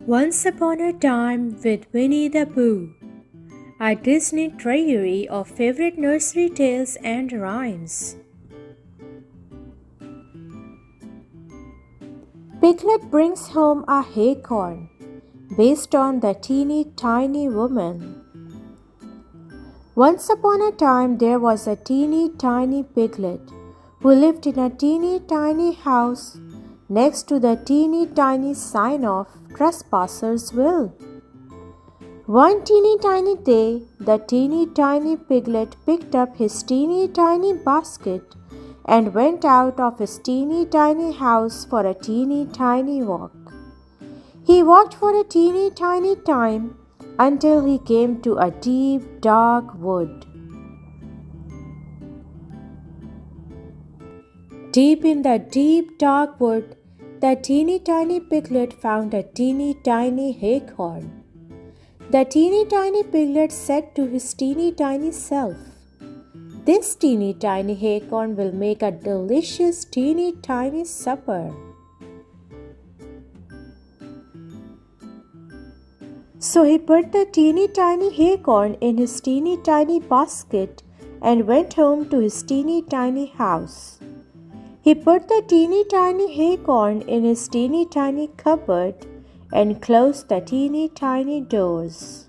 Once upon a time with Winnie the Pooh, a Disney treasury of favorite nursery tales and rhymes. Piglet brings home a haycorn based on the teeny tiny woman. Once upon a time there was a teeny tiny piglet who lived in a teeny tiny house next to the teeny tiny sign of Trespassers Will. One teeny tiny day, the teeny tiny piglet picked up his teeny tiny basket and went out of his teeny tiny house for a teeny tiny walk. He walked for a teeny tiny time until he came to a deep dark wood. Deep in the deep dark wood, the teeny tiny piglet found a teeny tiny haycorn. The teeny tiny piglet said to his teeny tiny self, "This teeny tiny haycorn will make a delicious teeny tiny supper." So he put the teeny tiny haycorn in his teeny tiny basket and went home to his teeny tiny house. He put the teeny tiny haycorn in his teeny tiny cupboard and closed the teeny tiny doors.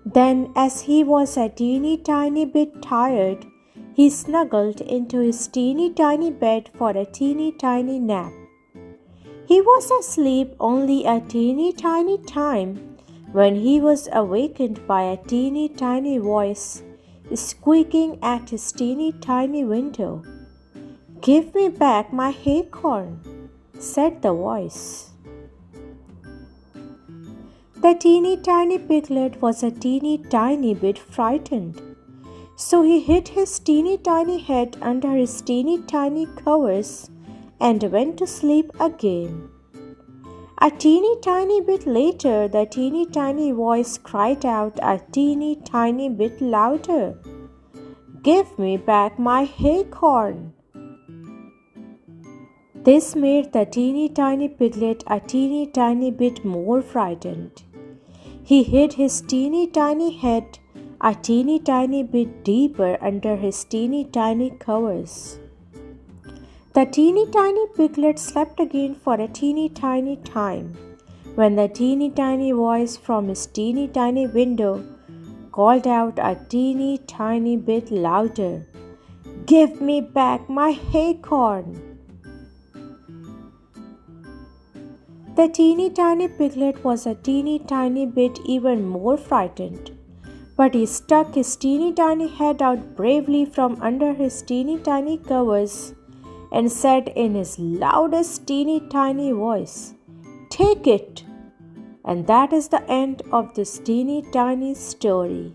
Then, as he was a teeny tiny bit tired, he snuggled into his teeny tiny bed for a teeny tiny nap. He was asleep only a teeny tiny time when he was awakened by a teeny tiny voice squeaking at his teeny tiny window. "Give me back my haycorn," said the voice. The teeny tiny piglet was a teeny tiny bit frightened, so he hid his teeny tiny head under his teeny tiny covers and went to sleep again. A teeny tiny bit later, the teeny tiny voice cried out a teeny tiny bit louder, "Give me back my haycorn." This made the teeny tiny piglet a teeny tiny bit more frightened. He hid his teeny tiny head a teeny tiny bit deeper under his teeny tiny covers. The teeny tiny piglet slept again for a teeny tiny time when the teeny tiny voice from his teeny tiny window called out a teeny tiny bit louder, "Give me back my haycorn." The teeny tiny piglet was a teeny tiny bit even more frightened, but he stuck his teeny tiny head out bravely from under his teeny tiny covers and said in his loudest teeny tiny voice, "Take it!" And that is the end of this teeny tiny story.